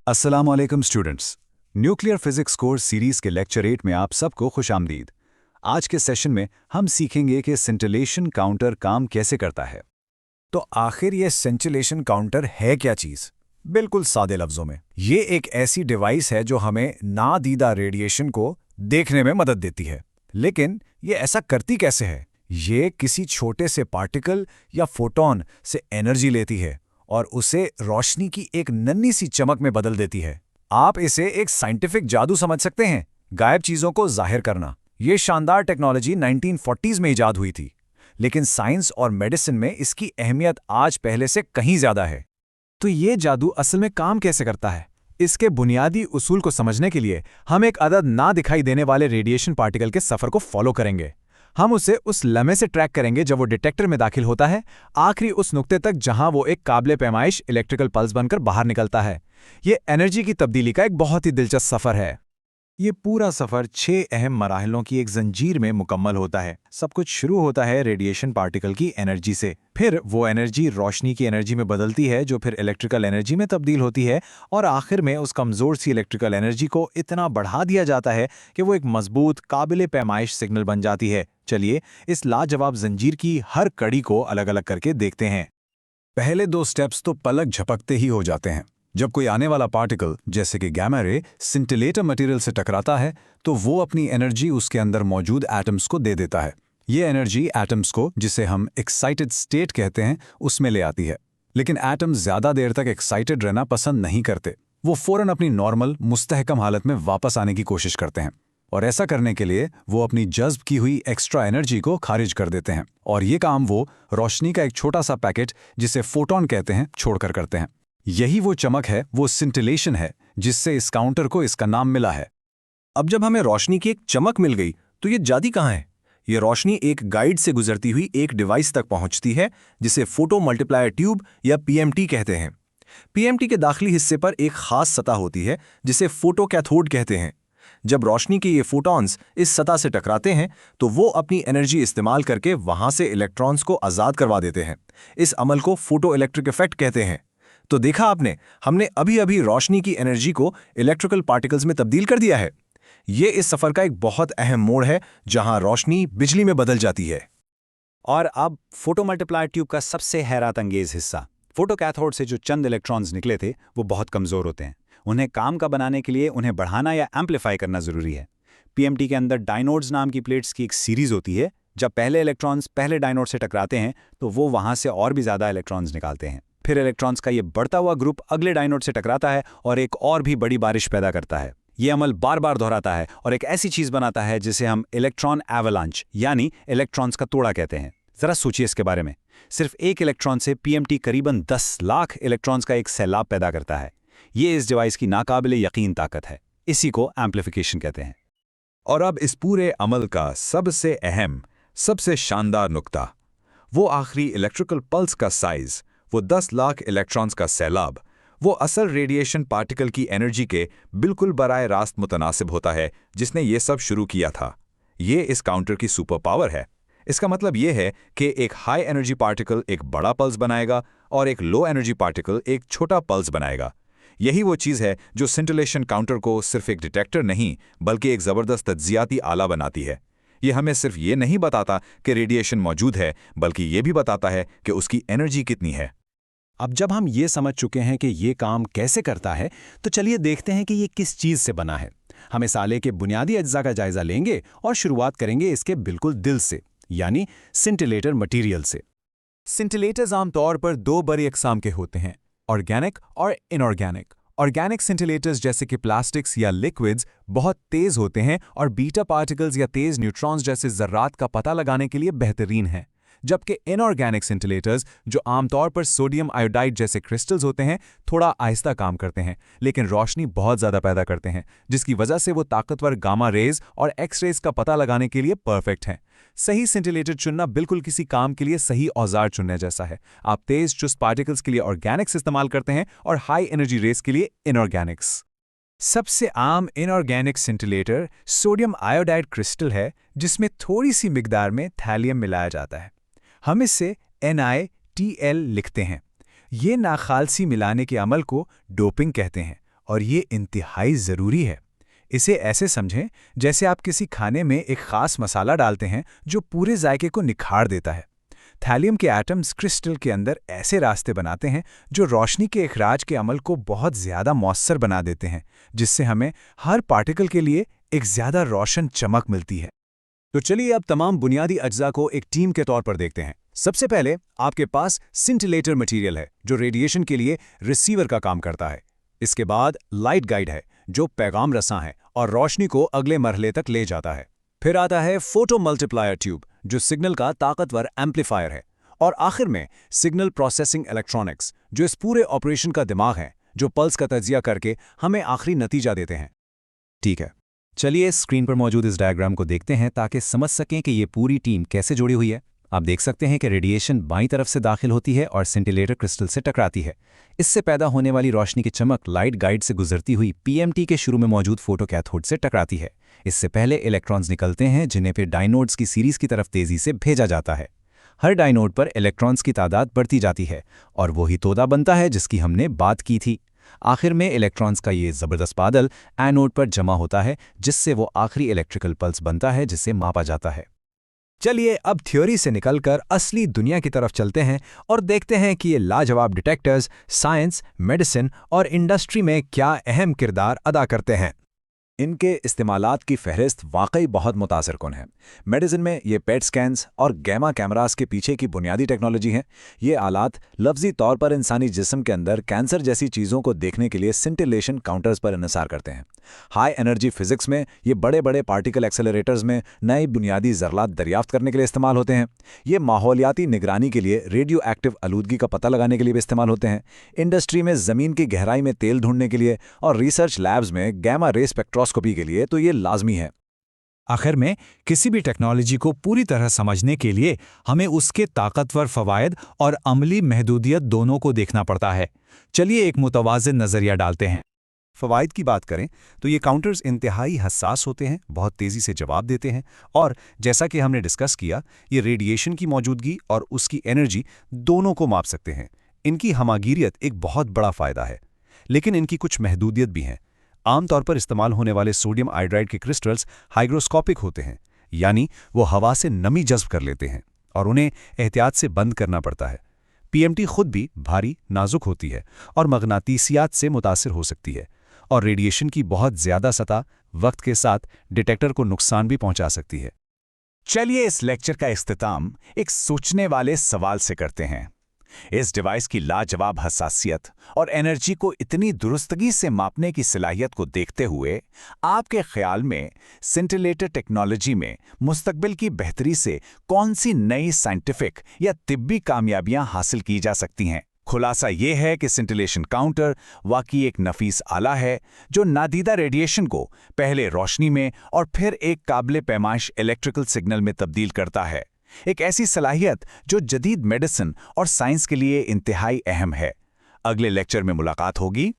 अस्सलाम वालेकुम students. Nuclear physics course series के लेक्चर 8 में आप सबको खुशामदीद। आज के सेशन में हम सीखेंगे कि सिंटिलेशन काउंटर काम कैसे करता है। तो आखिर ये सेंटिलेशन काउंटर है क्या चीज़? बिल्कुल सादे लफ्ज़ों में ये एक ऐसी डिवाइस है जो हमें नादीदा रेडिएशन को देखने में मदद देती है। लेकिन ये ऐसा करती कैसे है? ये किसी छोटे से पार्टिकल या फोटॉन से एनर्जी लेती है और उसे रोशनी की एक नन्ही सी चमक में बदल देती है। आप इसे एक साइंटिफिक जादू समझ सकते हैं, गायब चीज़ों को जाहिर करना। ये शानदार टेक्नोलॉजी 1940s में इजाद हुई थी, लेकिन साइंस और मेडिसिन में इसकी अहमियत आज पहले से कहीं ज़्यादा है। तो ये जादू असल में काम कैसे करता है? इसके बुनियादी उसूल को समझने के लिए हम एक अदद ना दिखाई देने वाले रेडिएशन पार्टिकल के सफ़र को फॉलो करेंगे। हम उसे उस लम्हे से ट्रैक करेंगे जब वो डिटेक्टर में दाखिल होता है, आखिरी उस नुक्ते तक जहां वो एक काबिले पैमाइश इलेक्ट्रिकल पल्स बनकर बाहर निकलता है। ये एनर्जी की तब्दीली का एक बहुत ही दिलचस्प सफ़र है। ये पूरा सफ़र 6 अहम मराहलों की एक जंजीर में मुकम्मल होता है। सब कुछ शुरू होता है रेडिएशन पार्टिकल की एनर्जी से, फिर वो एनर्जी रोशनी की एनर्जी में बदलती है जो फिर इलेक्ट्रिकल एनर्जी में तब्दील होती है, और आखिर में उस कमज़ोर सी इलेक्ट्रिकल एनर्जी को इतना बढ़ा दिया जाता है कि वो एक मजबूत काबिले पैमाइश सिग्नल बन जाती है। चलिए इस लाजवाब जंजीर की हर कड़ी को अलग अलग करके देखते हैं। पहले 2 स्टेप्स तो पलक झपकते ही हो जाते हैं। जब कोई आने वाला पार्टिकल जैसे कि गैमा रे सिंटिलेटर मटेरियल से टकराता है तो वो अपनी एनर्जी उसके अंदर मौजूद एटम्स को दे देता है। ये एनर्जी एटम्स को, जिसे हम एक्साइटेड स्टेट कहते हैं, उसमें ले आती है। लेकिन एटम्स ज़्यादा देर तक एक्साइटेड रहना पसंद नहीं करते। वो फ़ौरन अपनी नॉर्मल मुस्तहकम हालत में वापस आने की कोशिश करते हैं, और ऐसा करने के लिए वो अपनी जज्ब की हुई एक्स्ट्रा एनर्जी को खारिज कर देते हैं, और ये काम वो रोशनी का एक छोटा सा पैकेट जिसे फोटॉन कहते हैं छोड़कर करते हैं। यही वो चमक है, वो सिंटिलेशन है, जिससे इस काउंटर को इसका नाम मिला है। अब जब हमें रोशनी की एक चमक मिल गई तो ये जाती कहाँ है? ये रोशनी एक गाइड से गुजरती हुई एक डिवाइस तक पहुंचती है जिसे फोटो मल्टीप्लायर ट्यूब या पीएमटी कहते हैं। पीएमटी के दाखिली हिस्से पर एक खास सतह होती है जिसे फोटो कैथोड कहते हैं। जब रोशनी के ये फोटॉन्स इस सतह से टकराते हैं तो वो अपनी एनर्जी इस्तेमाल करके वहां से इलेक्ट्रॉन्स को आज़ाद करवा देते हैं। इस अमल को फोटो इलेक्ट्रिक इफेक्ट कहते हैं। तो देखा आपने, हमने अभी अभी रोशनी की एनर्जी को इलेक्ट्रिकल पार्टिकल्स में तब्दील कर दिया है। ये इस सफ़र का एक बहुत अहम मोड़ है जहां रोशनी बिजली में बदल जाती है। और अब फोटो मल्टीप्लायर ट्यूब का सबसे हैरत अंगेज हिस्सा। फोटो कैथोड से जो चंद इलेक्ट्रॉन्स निकले थे वो बहुत कमज़ोर होते हैं। उन्हें काम का बनाने के लिए उन्हें बढ़ाना या एम्पलीफाई करना ज़रूरी है। पीएमटी के अंदर डायनोड्स नाम की प्लेट्स की एक सीरीज़ होती है। जब पहले इलेक्ट्रॉन्स पहले डायनोड से टकराते हैं तो वो वहाँ से और भी ज़्यादा इलेक्ट्रॉन्स निकालते हैं। फिर इलेक्ट्रॉन्स का ये बढ़ता हुआ ग्रुप अगले डायनोड से टकराता है और एक और भी बड़ी बारिश पैदा करता है। ये अमल बार बार दोहराता है और एक ऐसी चीज़ बनाता है जिसे हम इलेक्ट्रॉन एवलांच यानी इलेक्ट्रॉन्स का तोड़ा कहते हैं। ज़रा सोचिए इसके बारे में। सिर्फ एक इलेक्ट्रॉन से पीएमटी करीबन 10 लाख इलेक्ट्रॉन्स का एक सैलाब पैदा करता है। ये इस डिवाइस की नाकाबिले यकीन ताकत है। इसी को एम्प्लीफिकेशन कहते हैं। और अब इस पूरे अमल का सबसे अहम, सबसे शानदार नुक्ता, वो आखिरी इलेक्ट्रिकल पल्स का साइज, वो 10 लाख इलेक्ट्रॉन्स का सैलाब, वो असल रेडिएशन पार्टिकल की एनर्जी के बिल्कुल बराए रास्त मुतनासिब होता है जिसने ये सब शुरू किया था। ये इस काउंटर की सुपर पावर है। इसका मतलब ये है कि एक हाई एनर्जी पार्टिकल एक बड़ा पल्स बनाएगा और एक लो एनर्जी पार्टिकल एक छोटा पल्स बनाएगा। यही वो चीज़ है जो सिंटिलेशन काउंटर को सिर्फ एक डिटेक्टर नहीं बल्कि एक ज़बरदस्त तज्जियाती आला बनाती है। ये हमें सिर्फ ये नहीं बताता कि रेडिएशन मौजूद है, बल्कि ये भी बताता है कि उसकी एनर्जी कितनी है। अब जब हम ये समझ चुके हैं कि ये काम कैसे करता है, तो चलिए देखते हैं कि ये किस चीज़ से बना है। हम इस आले के बुनियादी अज्जा का जायजा लेंगे और शुरुआत करेंगे इसके बिल्कुल दिल से, यानी सिंटिलेटर मटेरियल से। सिंटिलेटर्स आमतौर पर 2 बड़ी अक़साम के होते हैं, ऑर्गेनिक और इनऑर्गेनिक। ऑर्गेनिक सिंटिलेटर्स जैसे कि प्लास्टिक्स या लिक्विड्स बहुत तेज़ होते हैं और बीटा पार्टिकल्स या तेज़ न्यूट्रॉन्स जैसे ज़र्रात का पता लगाने के लिए बेहतरीन हैं। जबकि इनऑर्गेनिक सिंटिलेटर्स, जो आमतौर पर सोडियम आयोडाइड जैसे क्रिस्टल्स होते हैं, थोड़ा आहिस्ता काम करते हैं लेकिन रोशनी बहुत ज़्यादा पैदा करते हैं, जिसकी वजह से वो ताकतवर गामा रेज और एक्स रेज का पता लगाने के लिए परफेक्ट हैं। सही सिंटिलेटर चुनना बिल्कुल किसी काम के लिए सही औजार चुनने जैसा है। आप तेज चुस्त पार्टिकल्स के लिए ऑर्गेनिक्स इस्तेमाल करते हैं और हाई एनर्जी रेस के लिए इनऑर्गेनिक्स। सबसे आम inorganic scintillator sodium iodide crystal है, जिसमें थोड़ी सी मिकदार में थैलियम मिलाया जाता है। हम इससे NiTl लिखते हैं। ये नाखालसी मिलाने के अमल को डोपिंग कहते हैं और ये इंतहाई ज़रूरी है। इसे ऐसे समझें जैसे आप किसी खाने में एक खास मसाला डालते हैं जो पूरे जायके को निखार देता है। थैलियम के एटम्स क्रिस्टल के अंदर ऐसे रास्ते बनाते हैं जो रोशनी के इखराज के अमल को बहुत ज़्यादा मौसर बना देते हैं, जिससे हमें हर पार्टिकल के लिए एक ज़्यादा रोशन चमक मिलती है। तो चलिए अब तमाम बुनियादी अज्जा को एक टीम के तौर पर देखते हैं। सबसे पहले आपके पास सिंटिलेटर मटेरियल है जो रेडिएशन के लिए रिसीवर का काम करता है। इसके बाद लाइट गाइड है जो पैगाम रसां है और रोशनी को अगले मरहले तक ले जाता है। फिर आता है फोटो मल्टीप्लायर ट्यूब जो सिग्नल का ताकतवर एम्पलीफायर है। और आखिर में सिग्नल प्रोसेसिंग इलेक्ट्रॉनिक्स जो इस पूरे ऑपरेशन का दिमाग है, जो पल्स का तज्जिया करके हमें आखिरी नतीजा देते हैं। ठीक है, चलिए स्क्रीन पर मौजूद इस डायग्राम को देखते हैं ताकि समझ सकें कि ये पूरी टीम कैसे जुड़ी हुई है। आप देख सकते हैं कि रेडिएशन बाईं तरफ से दाखिल होती है और सिंटिलेटर क्रिस्टल से टकराती है। इससे पैदा होने वाली रोशनी की चमक लाइट गाइड से गुजरती हुई पीएमटी के शुरू में मौजूद फोटो कैथोड से टकराती है। इससे पहले इलेक्ट्रॉन्स निकलते हैं जिन्हें फिर डायनोड्स की सीरीज की तरफ तेजी से भेजा जाता है। हर डायनोड पर इलेक्ट्रॉन्स की तादाद बढ़ती जाती है और वही तोदा बनता है जिसकी हमने बात की थी। आखिर में इलेक्ट्रॉन्स का ये ज़बरदस्त बादल एनोड पर जमा होता है, जिससे वो आखिरी इलेक्ट्रिकल पल्स बनता है जिसे मापा जाता है। चलिए अब थ्योरी से निकलकर असली दुनिया की तरफ चलते हैं और देखते हैं कि ये लाजवाब डिटेक्टर्स साइंस, मेडिसिन और इंडस्ट्री में क्या अहम किरदार अदा करते हैं। इनके इस्तेमालात की फहरिस्त वाकई बहुत मुतासिरकुन है। मेडिसिन में ये पेट स्कैन्स और गैमा कैमरास के पीछे की बुनियादी टेक्नोलॉजी है। ये आलात लफ्जी तौर पर इंसानी जिस्म के अंदर कैंसर जैसी चीज़ों को देखने के लिए सिंटिलेशन काउंटर्स पर इन्हिसार करते हैं। हाई एनर्जी फिजिक्स में ये बड़े बड़े पार्टिकल एक्सेलरेटर्स में नई बुनियादी ज़रात दरियाफ्त करने के लिए इस्तेमाल होते हैं। ये माहौलियाती निगरानी के लिए रेडियो एक्टिव आलूदगी का पता लगाने के लिए भी इस्तेमाल होते हैं। इंडस्ट्री में ज़मीन की गहराई में तेल ढूंढने के लिए और रिसर्च लैब्स में गैमा रे स्पेक्ट्रोस्कोपी के लिए तो ये लाजमी है। आखिर में किसी भी टेक्नोलॉजी को पूरी तरह समझने के लिए हमें उसके ताकतवर फ़वायद और अमली महदूदियत दोनों को देखना पड़ता है। चलिए एक मुतवाज़िन नज़रिया डालते हैं। फ़वाइद की बात करें तो ये काउंटर्स इंतहाई हसास होते हैं, बहुत तेज़ी से जवाब देते हैं और जैसा कि हमने डिस्कस किया, ये रेडिएशन की मौजूदगी और उसकी एनर्जी दोनों को माप सकते हैं। इनकी हमागिरियत एक बहुत बड़ा फ़ायदा है, लेकिन इनकी कुछ महदूदियत भी हैं। आमतौर पर इस्तेमाल होने वाले सोडियम आयोडाइड के क्रिस्टल्स हाइग्रोस्कोपिक होते हैं, यानी वो हवा से नमी जज़्ब कर लेते हैं और उन्हें एहतियात से बंद करना पड़ता है। पीएमटी खुद भी भारी, नाजुक होती है और मगनातीसियात से मुतासिर हो सकती है और रेडिएशन की बहुत ज़्यादा सतह वक्त के साथ डिटेक्टर को नुकसान भी पहुंचा सकती है। चलिए इस लेक्चर का इख्तिताम एक सोचने वाले सवाल से करते हैं। इस डिवाइस की लाजवाब हसासियत और एनर्जी को इतनी दुरुस्तगी से मापने की सलाहियत को देखते हुए आपके ख्याल में सिंटिलेटर टेक्नोलॉजी में मुस्तकबिल की बेहतरी से कौन सी नई साइंटिफिक या तिब्बी कामयाबियां हासिल की जा सकती हैं? खुलासा ये है कि सिंटिलेशन काउंटर वाकई एक नफीस आला है जो नादीदा रेडिएशन को पहले रोशनी में और फिर एक काबिल पैमाइश इलेक्ट्रिकल सिग्नल में तब्दील करता है। एक ऐसी सलाहियत जो जदीद मेडिसिन और साइंस के लिए इंतहाई अहम है। अगले लेक्चर में मुलाकात होगी।